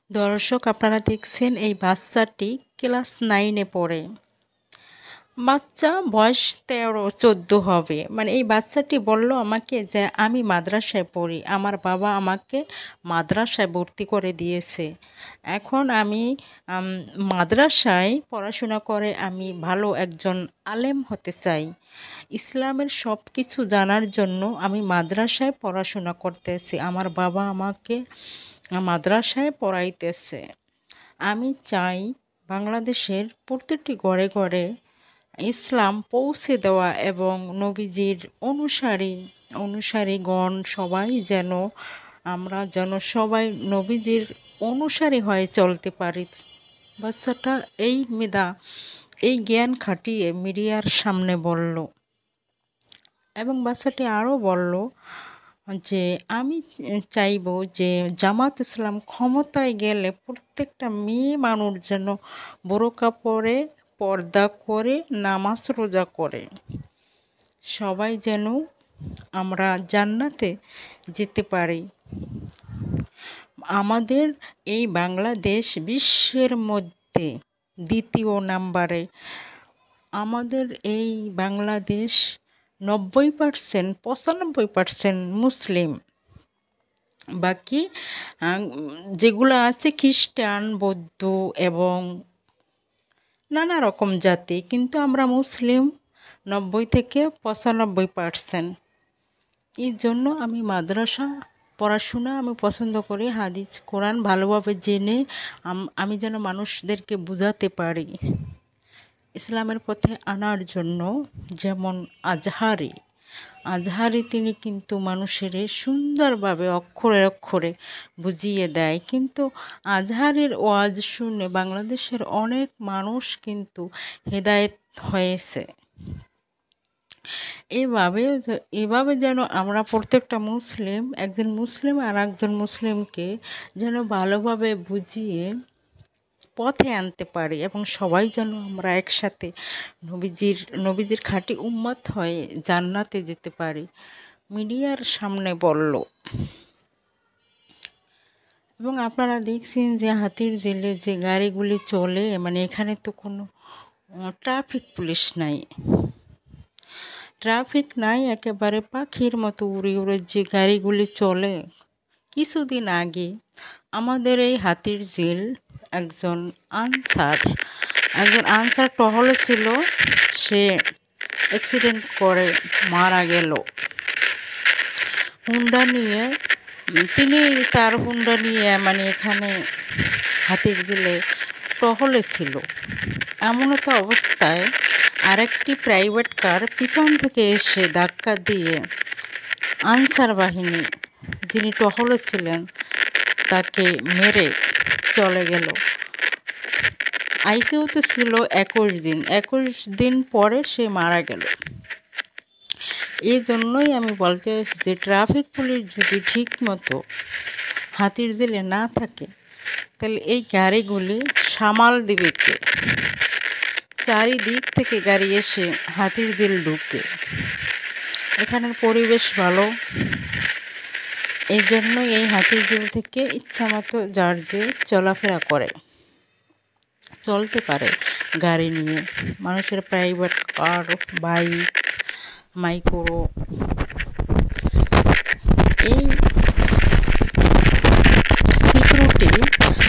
দর্শক, আপনারা দেখছেন এই বাচ্চাটি ক্লাস 9-এ পড়ে। বাচ্চা বয়স 13-14 হবে। মানে এই বাচ্চাটি বলল আমাকে যে আমি মাদ্রাসায় পড়ি। আমার বাবা আমাকে মাদ্রাসায় ভর্তি করে দিয়েছে। এখন আমি আম মাদ্রাসায় পড়াশোনা করে আমি ভালো একজন আলেম হতে চাই। ইসলামের সব কিছু জানার জন্য আমি মাদ্রাসায় পড়াশোনা করতেছি। আমার বাবা আমাকে মাদ্রাসায় পড়াইতেছে। আমি চাই বাংলাদেশের প্রতিটি ঘরে ঘরে ইসলাম পৌঁছে দেওয়া এবং নবীজির অনুসারীগণ সবাই যেন আমরা যেন সবাই নবীজির অনুসারী হয়ে চলতে পারি। বাচ্চাটা এই জ্ঞান খাটিয়ে মিডিয়ার সামনে বলল এবং বাচ্চাটি আরও বলল যে আমি চাইবো যে জামাত ইসলাম ক্ষমতায় গেলে প্রত্যেকটা মেয়ে মানুষ যেন বোরকা পরে, পর্দা করে, নামাজ রোজা করে, সবাই যেন আমরা জান্নাতে যেতে পারি। আমাদের এই বাংলাদেশ বিশ্বের মধ্যে 2য় নাম্বারে। আমাদের এই বাংলাদেশ 90% 95% মুসলিম। বাকি যেগুলো আছে খ্রিস্টান, বৌদ্ধ এবং নানা রকম জাতি, কিন্তু আমরা মুসলিম 90 থেকে 95%। এই জন্য আমি মাদ্রাসা পড়াশোনা আমি পছন্দ করি। হাদিস কোরআন ভালোভাবে জেনে আমি যেন মানুষদেরকে বুঝাতে পারি ইসলামের পথে আনার জন্য। যেমন আজহারি তিনি কিন্তু মানুষের সুন্দরভাবে অক্ষরে অক্ষরে বুঝিয়ে দেয়, কিন্তু আজহারের ওয়াজ শুনে বাংলাদেশের অনেক মানুষ কিন্তু হেদায়েত হয়েছে। এভাবে যেন আমরা প্রত্যেকটা মুসলিম একজন মুসলিম আর একজন মুসলিমকে যেন ভালোভাবে বুঝিয়ে পথে আনতে পারি এবং সবাই যেন আমরা একসাথে নবীজির খাঁটি উম্মত হয়ে জান্নাতে যেতে পারি। মিডিয়ার সামনে বলল এবং আপনারা দেখছেন যে হাতিরঝিলে যে গাড়িগুলি চলে, মানে এখানে তো কোনো ট্রাফিক পুলিশ নাই, একেবারে পাখির মতো উড়ে উড়ে যে গাড়িগুলি চলে। কিছুদিন আগে আমাদের এই হাতিরঝিল একজন আনসার টহলে ছিল, সে অ্যাক্সিডেন্ট করে মারা গেল। তিনি তার হুন্ডা নিয়ে মানে এখানে হাতিরঝিলে টহলে ছিল। এমনও তো অবস্থায় আরেকটি প্রাইভেট কার পিছন থেকে এসে ধাক্কা দিয়ে আনসার বাহিনী যিনি টহলে ছিলেন তাকে মেরে চলে গেল। আইসিইউতে ছিল 21 দিন পরে সে মারা গেল। এই জন্যই আমি বলতে চাইছি যে ট্রাফিক পুলিশ যদি ঠিক মতো হাতিরঝিলে না থাকে তাহলে এই গাড়িগুলি সামাল দিবে কে? চারিদিক থেকে গাড়ি এসে হাতিরঝিল ঢুকে। এখানের পরিবেশ ভালো, এই জন্যই এই হাতিরঝিল থেকে ইচ্ছা মতো যার যে চলাফেরা করে চলতে পারে গাড়ি নিয়ে। মানুষের প্রাইভেট কার, বাইক, মাইক্রো, এই